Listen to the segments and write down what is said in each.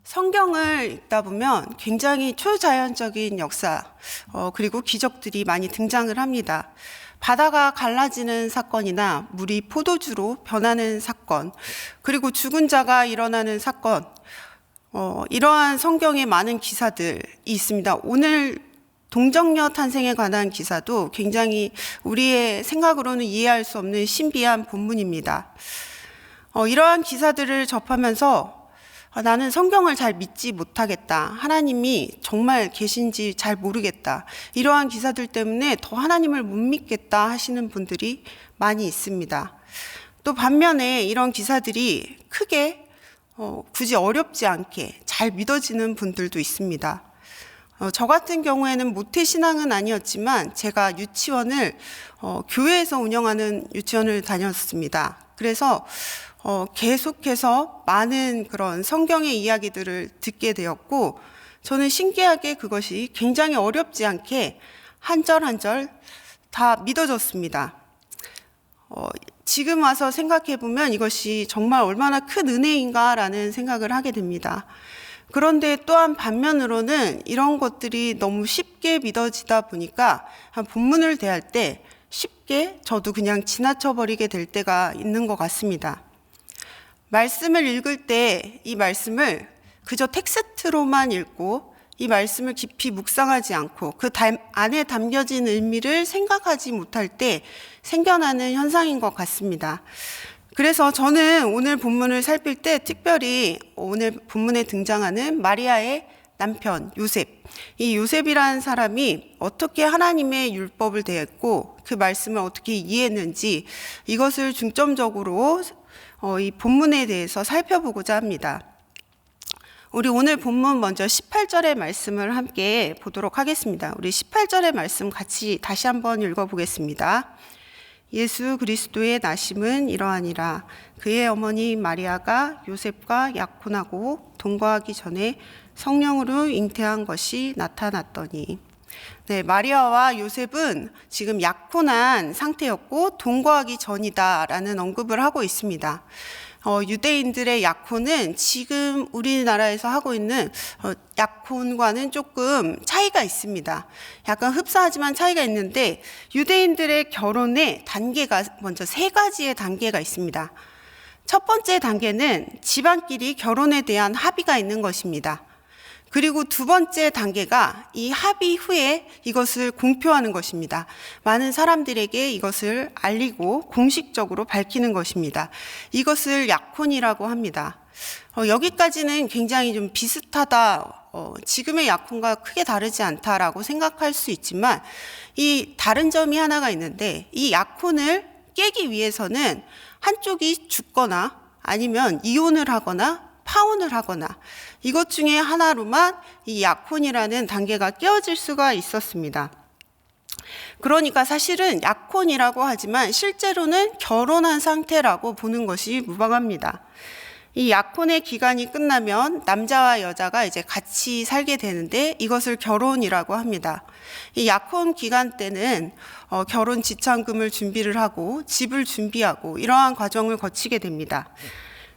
성경을 읽다 보면 굉장히 초자연적인 역사, 그리고 기적들이 많이 등장을 합니다. 바다가 갈라지는 사건이나 물이 포도주로 변하는 사건, 그리고 죽은 자가 일어나는 사건, 이러한 성경의 많은 기사들이 있습니다. 오늘 동정녀 탄생에 관한 기사도 굉장히 우리의 생각으로는 이해할 수 없는 신비한 본문입니다. 이러한 기사들을 접하면서 나는 성경을 잘 믿지 못하겠다. 하나님이 정말 계신지 잘 모르겠다. 이러한 기사들 때문에 더 하나님을 못 믿겠다 하시는 분들이 많이 있습니다. 또 반면에 이런 기사들이 크게 굳이 어렵지 않게 잘 믿어지는 분들도 있습니다. 저 같은 경우에는 모태신앙은 아니었지만 제가 유치원을 교회에서 운영하는 유치원을 다녔습니다. 그래서 계속해서 많은 그런 성경의 이야기들을 듣게 되었고, 저는 신기하게 그것이 굉장히 어렵지 않게 한 절 한 절 다 믿어졌습니다. 지금 와서 생각해 보면 이것이 정말 얼마나 큰 은혜인가라는 생각을 하게 됩니다. 그런데 또한 반면으로는 이런 것들이 너무 쉽게 믿어지다 보니까 본문을 대할 때 쉽게 저도 그냥 지나쳐 버리게 될 때가 있는 것 같습니다. 말씀을 읽을 때 이 말씀을 그저 텍스트로만 읽고 이 말씀을 깊이 묵상하지 않고 그 안에 담겨진 의미를 생각하지 못할 때 생겨나는 현상인 것 같습니다. 그래서 저는 오늘 본문을 살필 때 특별히 오늘 본문에 등장하는 마리아의 남편 요셉, 이 요셉이라는 사람이 어떻게 하나님의 율법을 대했고 그 말씀을 어떻게 이해했는지 이것을 중점적으로 이 본문에 대해서 살펴보고자 합니다. 우리 오늘 본문 먼저 18절의 말씀을 함께 보도록 하겠습니다. 우리 18절의 말씀 같이 다시 한번 읽어보겠습니다. 예수 그리스도의 나심은 이러하니라. 그의 어머니 마리아가 요셉과 약혼하고 동거하기 전에 성령으로 잉태한 것이 나타났더니. 네, 마리아와 요셉은 지금 약혼한 상태였고 동거하기 전이다라는 언급을 하고 있습니다. 유대인들의 약혼은 지금 우리나라에서 하고 있는 약혼과는 조금 차이가 있습니다. 약간 흡사하지만 차이가 있는데 유대인들의 결혼의 단계가 먼저 세 가지의 단계가 있습니다. 첫 번째 단계는 집안끼리 결혼에 대한 합의가 있는 것입니다. 그리고 두 번째 단계가 이 합의 후에 이것을 공표하는 것입니다. 많은 사람들에게 이것을 알리고 공식적으로 밝히는 것입니다. 이것을 약혼이라고 합니다. 여기까지는 굉장히 좀 비슷하다, 지금의 약혼과 크게 다르지 않다라고 생각할 수 있지만 이 다른 점이 하나가 있는데 이 약혼을 깨기 위해서는 한쪽이 죽거나 아니면 이혼을 하거나 파혼을 하거나 이것 중에 하나로만 이 약혼이라는 단계가 깨어질 수가 있었습니다. 그러니까 사실은 약혼이라고 하지만 실제로는 결혼한 상태라고 보는 것이 무방합니다. 이 약혼의 기간이 끝나면 남자와 여자가 이제 같이 살게 되는데 이것을 결혼이라고 합니다. 이 약혼 기간 때는 결혼 지참금을 준비를 하고 집을 준비하고 이러한 과정을 거치게 됩니다.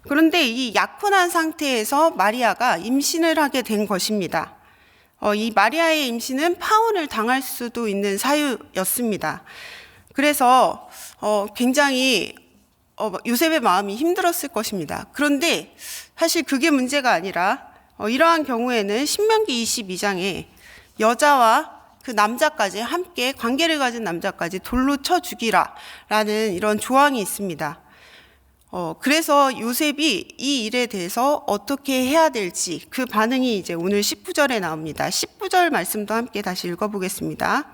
그런데 이 약혼한 상태에서 마리아가 임신을 하게 된 것입니다. 이 마리아의 임신은 파혼을 당할 수도 있는 사유였습니다. 그래서 굉장히 요셉의 마음이 힘들었을 것입니다. 그런데 사실 그게 문제가 아니라 이러한 경우에는 신명기 22장에 여자와 그 남자까지 함께 관계를 가진 남자까지 돌로 쳐 죽이라 라는 이런 조항이 있습니다. 그래서 요셉이 이 일에 대해서 어떻게 해야 될지 그 반응이 이제 오늘 19절에 나옵니다. 19절 말씀도 함께 다시 읽어보겠습니다.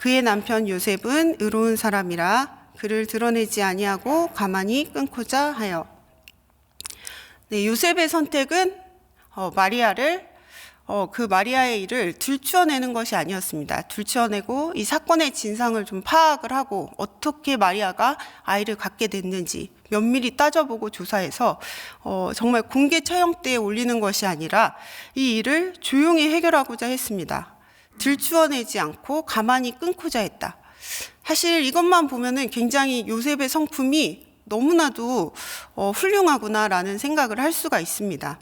그의 남편 요셉은 의로운 사람이라 그를 드러내지 아니하고 가만히 끊고자 하여. 네, 요셉의 선택은 마리아를 그 마리아의 일을 들추어내는 것이 아니었습니다. 들추어내고 이 사건의 진상을 좀 파악을 하고 어떻게 마리아가 아이를 갖게 됐는지 면밀히 따져보고 조사해서 정말 공개 처형대에 올리는 것이 아니라 이 일을 조용히 해결하고자 했습니다. 들추어내지 않고 가만히 끊고자 했다. 사실 이것만 보면은 굉장히 요셉의 성품이 너무나도 훌륭하구나라는 생각을 할 수가 있습니다.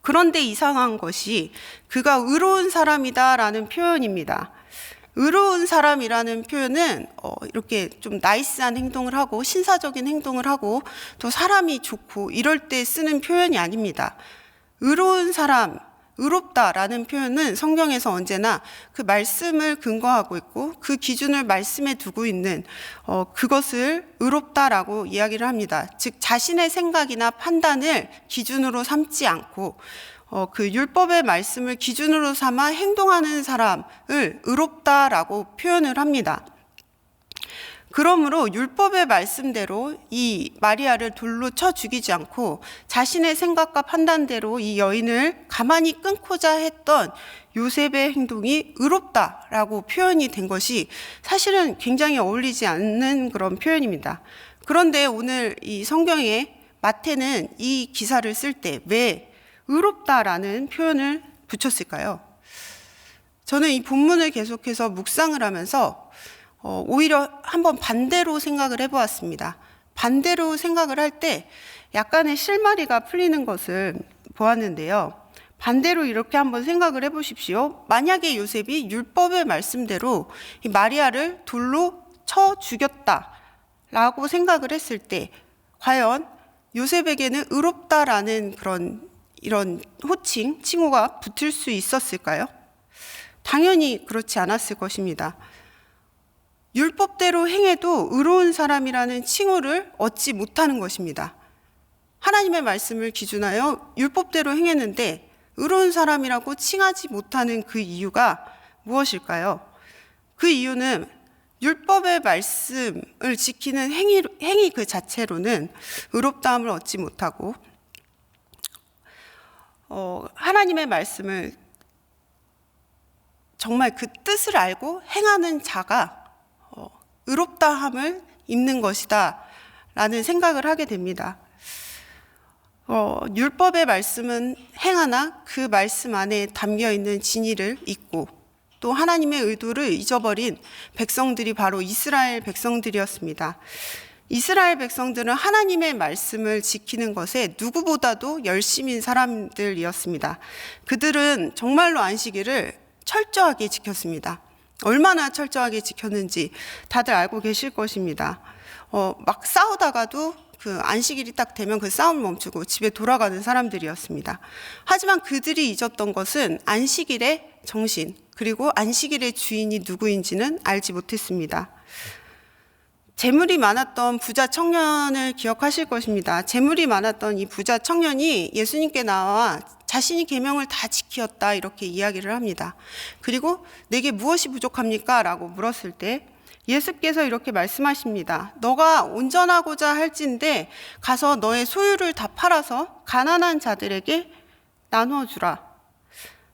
그런데 이상한 것이 그가 의로운 사람이다라는 표현입니다. 의로운 사람이라는 표현은 이렇게 좀 나이스한 행동을 하고 신사적인 행동을 하고 또 사람이 좋고 이럴 때 쓰는 표현이 아닙니다. 의로운 사람, 의롭다라는 표현은 성경에서 언제나 그 말씀을 근거하고 있고 그 기준을 말씀에 두고 있는 그것을 의롭다라고 이야기를 합니다. 즉 자신의 생각이나 판단을 기준으로 삼지 않고 그 율법의 말씀을 기준으로 삼아 행동하는 사람을 의롭다라고 표현을 합니다. 그러므로 율법의 말씀대로 이 마리아를 돌로 쳐 죽이지 않고 자신의 생각과 판단대로 이 여인을 가만히 끊고자 했던 요셉의 행동이 의롭다라고 표현이 된 것이 사실은 굉장히 어울리지 않는 그런 표현입니다. 그런데 오늘 이 성경에 마태는 이 기사를 쓸 때 왜 의롭다라는 표현을 붙였을까요? 저는 이 본문을 계속해서 묵상을 하면서 오히려 한번 반대로 생각을 해보았습니다. 반대로 생각을 할 때 약간의 실마리가 풀리는 것을 보았는데요. 반대로 이렇게 한번 생각을 해보십시오. 만약에 요셉이 율법의 말씀대로 이 마리아를 돌로 쳐 죽였다라고 생각을 했을 때 과연 요셉에게는 의롭다라는 이런 호칭, 칭호가 붙을 수 있었을까요? 당연히 그렇지 않았을 것입니다. 율법대로 행해도 의로운 사람이라는 칭호를 얻지 못하는 것입니다. 하나님의 말씀을 기준하여 율법대로 행했는데 의로운 사람이라고 칭하지 못하는 그 이유가 무엇일까요? 그 이유는 율법의 말씀을 지키는 행위 그 자체로는 의롭다함을 얻지 못하고 하나님의 말씀을 정말 그 뜻을 알고 행하는 자가 의롭다함을 입는 것이다 라는 생각을 하게 됩니다. 율법의 말씀은 행하나 그 말씀 안에 담겨있는 진리를 잊고 또 하나님의 의도를 잊어버린 백성들이 바로 이스라엘 백성들이었습니다. 이스라엘 백성들은 하나님의 말씀을 지키는 것에 누구보다도 열심인 사람들이었습니다. 그들은 정말로 안식일을 철저하게 지켰습니다. 얼마나 철저하게 지켰는지 다들 알고 계실 것입니다. 막 싸우다가도 그 안식일이 딱 되면 그 싸움을 멈추고 집에 돌아가는 사람들이었습니다. 하지만 그들이 잊었던 것은 안식일의 정신, 그리고 안식일의 주인이 누구인지는 알지 못했습니다. 재물이 많았던 부자 청년을 기억하실 것입니다. 재물이 많았던 이 부자 청년이 예수님께 나와 자신이 계명을 다 지키었다 이렇게 이야기를 합니다. 그리고 내게 무엇이 부족합니까? 라고 물었을 때 예수께서 이렇게 말씀하십니다. 너가 온전하고자 할진대 가서 너의 소유를 다 팔아서 가난한 자들에게 나누어 주라.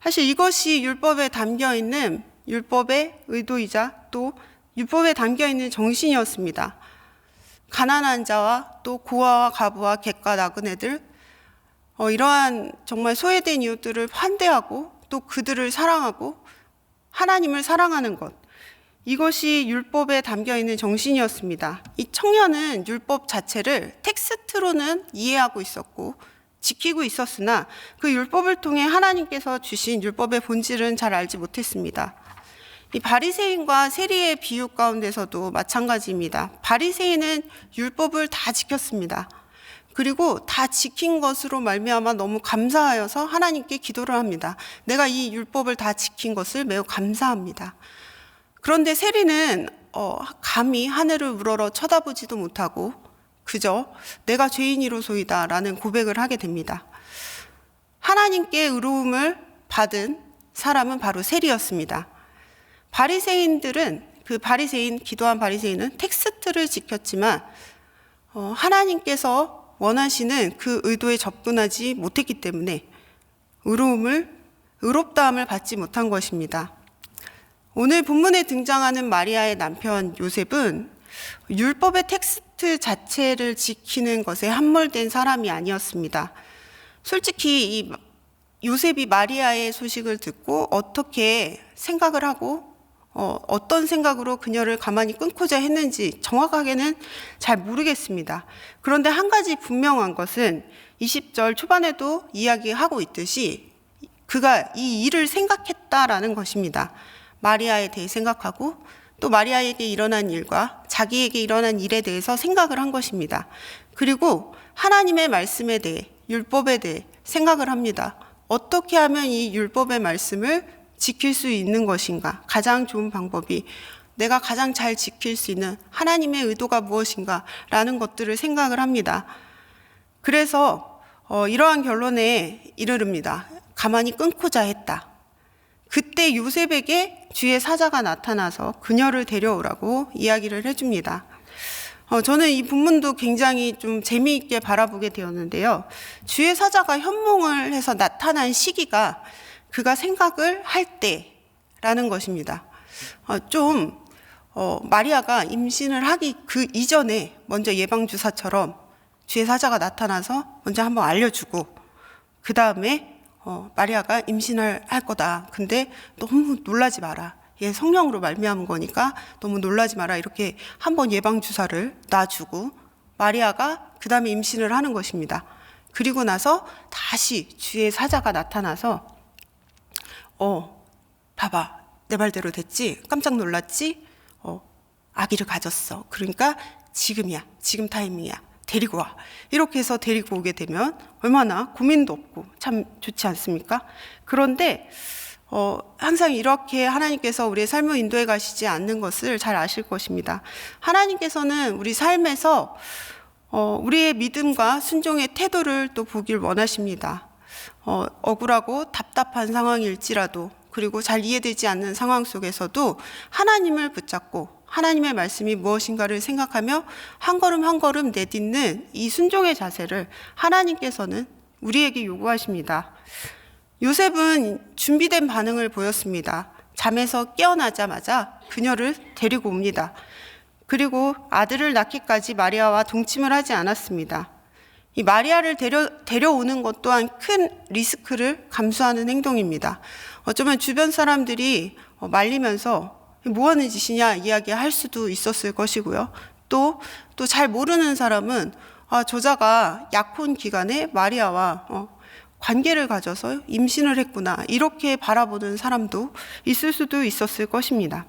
사실 이것이 율법에 담겨있는 율법의 의도이자 또 율법에 담겨있는 정신이었습니다. 가난한 자와 또 고아와 과부와 객과 나그네들 이러한 정말 소외된 이웃들을 환대하고 또 그들을 사랑하고 하나님을 사랑하는 것, 이것이 율법에 담겨있는 정신이었습니다. 이 청년은 율법 자체를 텍스트로는 이해하고 있었고 지키고 있었으나 그 율법을 통해 하나님께서 주신 율법의 본질은 잘 알지 못했습니다. 이 바리새인과 세리의 비유 가운데서도 마찬가지입니다. 바리새인은 율법을 다 지켰습니다. 그리고 다 지킨 것으로 말미암아 너무 감사하여서 하나님께 기도를 합니다. 내가 이 율법을 다 지킨 것을 매우 감사합니다. 그런데 세리는 감히 하늘을 우러러 쳐다보지도 못하고 그저 내가 죄인이로소이다 라는 고백을 하게 됩니다. 하나님께 의로움을 받은 사람은 바로 세리였습니다. 바리새인들은 기도한 바리새인은 텍스트를 지켰지만 하나님께서 원하시는 그 의도에 접근하지 못했기 때문에 의롭다함을 받지 못한 것입니다. 오늘 본문에 등장하는 마리아의 남편 요셉은 율법의 텍스트 자체를 지키는 것에 함몰된 사람이 아니었습니다. 솔직히 이 요셉이 마리아의 소식을 듣고 어떻게 생각을 하고 어떤 생각으로 그녀를 가만히 끊고자 했는지 정확하게는 잘 모르겠습니다. 그런데 한 가지 분명한 것은 20절 초반에도 이야기하고 있듯이 그가 이 일을 생각했다라는 것입니다. 마리아에 대해 생각하고 또 마리아에게 일어난 일과 자기에게 일어난 일에 대해서 생각을 한 것입니다. 그리고 하나님의 말씀에 대해, 율법에 대해 생각을 합니다. 어떻게 하면 이 율법의 말씀을 지킬 수 있는 것인가? 가장 좋은 방법이 내가 가장 잘 지킬 수 있는 하나님의 의도가 무엇인가? 라는 것들을 생각을 합니다. 그래서 이러한 결론에 이르릅니다. 가만히 끊고자 했다. 그때 요셉에게 주의 사자가 나타나서 그녀를 데려오라고 이야기를 해줍니다. 저는 이 본문도 굉장히 좀 재미있게 바라보게 되었는데요. 주의 사자가 현몽을 해서 나타난 시기가 그가 생각을 할 때라는 것입니다. 마리아가 임신을 하기 그 이전에 먼저 예방주사처럼 주의 사자가 나타나서 먼저 한번 알려주고 그 다음에 마리아가 임신을 할 거다. 근데 너무 놀라지 마라. 얘 성령으로 말미암은 거니까 너무 놀라지 마라. 이렇게 한번 예방주사를 놔주고 마리아가 그 다음에 임신을 하는 것입니다. 그리고 나서 다시 주의 사자가 나타나서 봐봐. 내 말대로 됐지? 깜짝 놀랐지? 아기를 가졌어. 그러니까 지금이야. 지금 타이밍이야. 데리고 와. 이렇게 해서 데리고 오게 되면 얼마나 고민도 없고 참 좋지 않습니까? 그런데 항상 이렇게 하나님께서 우리의 삶을 인도해 가시지 않는 것을 잘 아실 것입니다. 하나님께서는 우리 삶에서 우리의 믿음과 순종의 태도를 또 보길 원하십니다. 억울하고 답답한 상황일지라도 그리고 잘 이해되지 않는 상황 속에서도 하나님을 붙잡고 하나님의 말씀이 무엇인가를 생각하며 한 걸음 한 걸음 내딛는 이 순종의 자세를 하나님께서는 우리에게 요구하십니다. 요셉은 준비된 반응을 보였습니다. 잠에서 깨어나자마자 그녀를 데리고 옵니다. 그리고 아들을 낳기까지 마리아와 동침을 하지 않았습니다. 이 마리아를 데려오는 것 또한 큰 리스크를 감수하는 행동입니다. 어쩌면 주변 사람들이 말리면서 뭐 하는 짓이냐 이야기할 수도 있었을 것이고요. 또 잘 모르는 사람은 저자가 약혼 기간에 마리아와 관계를 가져서 임신을 했구나 이렇게 바라보는 사람도 있을 수도 있었을 것입니다.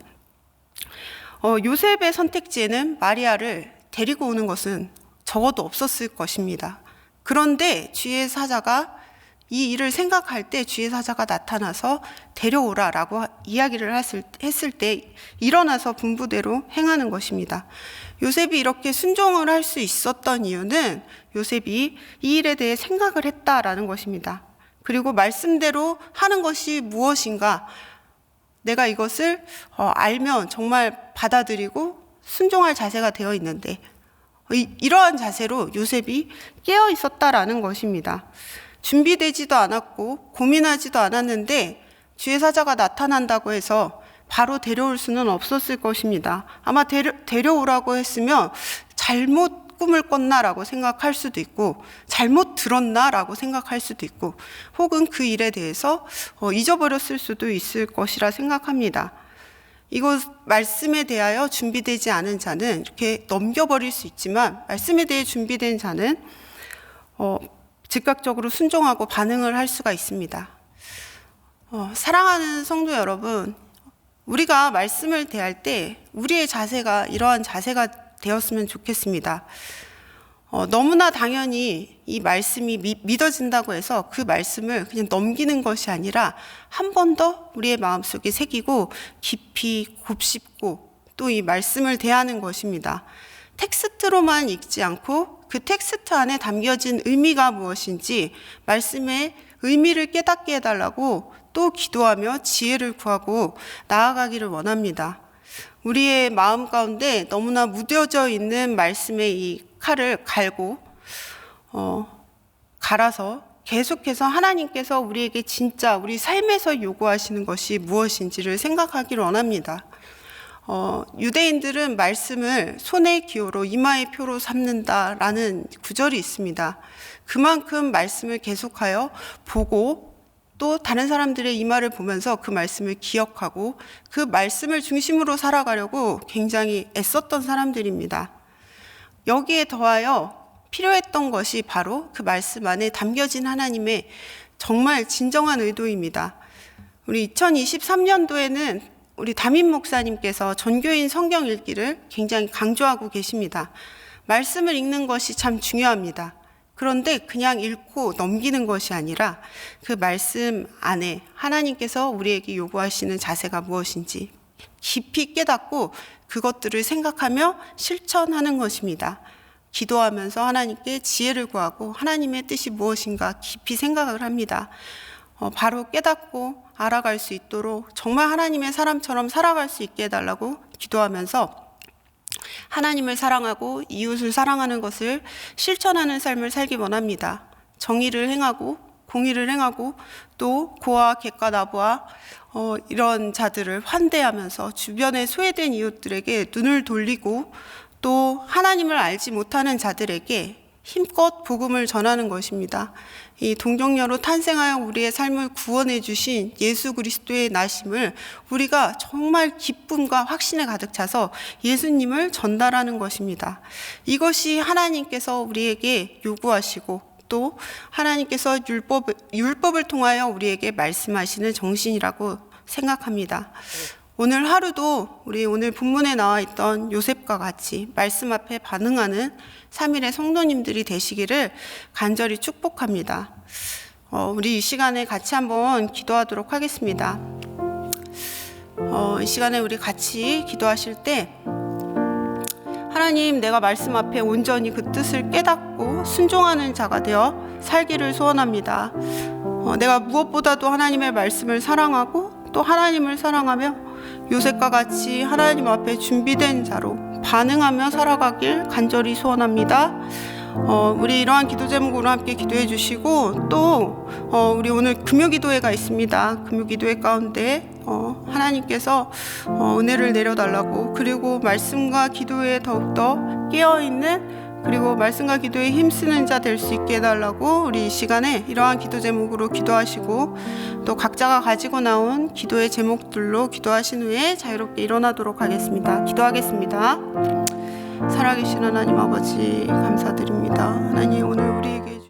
요셉의 선택지에는 마리아를 데리고 오는 것은 적어도 없었을 것입니다. 그런데 주의 사자가 이 일을 생각할 때 주의 사자가 나타나서 데려오라라고 이야기를 했을 때 일어나서 분부대로 행하는 것입니다. 요셉이 이렇게 순종을 할 수 있었던 이유는 요셉이 이 일에 대해 생각을 했다라는 것입니다. 그리고 말씀대로 하는 것이 무엇인가 내가 이것을 알면 정말 받아들이고 순종할 자세가 되어 있는데 이러한 자세로 요셉이 깨어 있었다라는 것입니다. 준비되지도 않았고 고민하지도 않았는데 주의 사자가 나타난다고 해서 바로 데려올 수는 없었을 것입니다. 아마 데려오라고 했으면 잘못 꿈을 꿨나라고 생각할 수도 있고 잘못 들었나라고 생각할 수도 있고 혹은 그 일에 대해서 잊어버렸을 수도 있을 것이라 생각합니다. 이곳 말씀에 대하여 준비되지 않은 자는 이렇게 넘겨버릴 수 있지만 말씀에 대해 준비된 자는 즉각적으로 순종하고 반응을 할 수가 있습니다. 사랑하는 성도 여러분, 우리가 말씀을 대할 때 우리의 자세가 이러한 자세가 되었으면 좋겠습니다. 너무나 당연히 이 말씀이 믿어진다고 해서 그 말씀을 그냥 넘기는 것이 아니라 한 번 더 우리의 마음속에 새기고 깊이 곱씹고 또 이 말씀을 대하는 것입니다. 텍스트로만 읽지 않고 그 텍스트 안에 담겨진 의미가 무엇인지 말씀의 의미를 깨닫게 해달라고 또 기도하며 지혜를 구하고 나아가기를 원합니다. 우리의 마음 가운데 너무나 무뎌져 있는 말씀의 이 칼을 갈고 갈아서 계속해서 하나님께서 우리에게 진짜 우리 삶에서 요구하시는 것이 무엇인지를 생각하기를 원합니다. 유대인들은 말씀을 손의 기호로 이마의 표로 삼는다라는 구절이 있습니다. 그만큼 말씀을 계속하여 보고 또 다른 사람들의 이 말을 보면서 그 말씀을 기억하고 그 말씀을 중심으로 살아가려고 굉장히 애썼던 사람들입니다. 여기에 더하여 필요했던 것이 바로 그 말씀 안에 담겨진 하나님의 정말 진정한 의도입니다. 우리 2023년도에는 우리 담임 목사님께서 전교인 성경 읽기를 굉장히 강조하고 계십니다. 말씀을 읽는 것이 참 중요합니다. 그런데 그냥 읽고 넘기는 것이 아니라 그 말씀 안에 하나님께서 우리에게 요구하시는 자세가 무엇인지 깊이 깨닫고 그것들을 생각하며 실천하는 것입니다. 기도하면서 하나님께 지혜를 구하고 하나님의 뜻이 무엇인가 깊이 생각을 합니다. 바로 깨닫고 알아갈 수 있도록 정말 하나님의 사람처럼 살아갈 수 있게 해달라고 기도하면서 하나님을 사랑하고 이웃을 사랑하는 것을 실천하는 삶을 살기 원합니다. 정의를 행하고 공의를 행하고 또 고아, 객과 나부와 이런 자들을 환대하면서 주변에 소외된 이웃들에게 눈을 돌리고 또 하나님을 알지 못하는 자들에게 힘껏 복음을 전하는 것입니다. 이 동정녀로 탄생하여 우리의 삶을 구원해 주신 예수 그리스도의 나심을 우리가 정말 기쁨과 확신에 가득 차서 예수님을 전달하는 것입니다. 이것이 하나님께서 우리에게 요구하시고 또 하나님께서 율법을 통하여 우리에게 말씀하시는 정신이라고 생각합니다. 오늘 하루도 우리 오늘 본문에 나와 있던 요셉과 같이 말씀 앞에 반응하는 3일의 성도님들이 되시기를 간절히 축복합니다. 우리 이 시간에 같이 한번 기도하도록 하겠습니다. 이 시간에 우리 같이 기도하실 때 하나님, 내가 말씀 앞에 온전히 그 뜻을 깨닫고 순종하는 자가 되어 살기를 소원합니다. 내가 무엇보다도 하나님의 말씀을 사랑하고 또 하나님을 사랑하며 요셉과 같이 하나님 앞에 준비된 자로 반응하며 살아가길 간절히 소원합니다. 우리 이러한 기도 제목으로 함께 기도해 주시고 또 우리 오늘 금요기도회가 있습니다. 금요기도회 가운데 하나님께서 은혜를 내려달라고 그리고 말씀과 기도에 더욱더 깨어있는 그리고 말씀과 기도에 힘쓰는 자 될 수 있게 해달라고 우리 이 시간에 이러한 기도 제목으로 기도하시고 또 각자가 가지고 나온 기도의 제목들로 기도하신 후에 자유롭게 일어나도록 하겠습니다. 기도하겠습니다. 살아계신 하나님 아버지 감사드립니다. 하나님 오늘 우리에게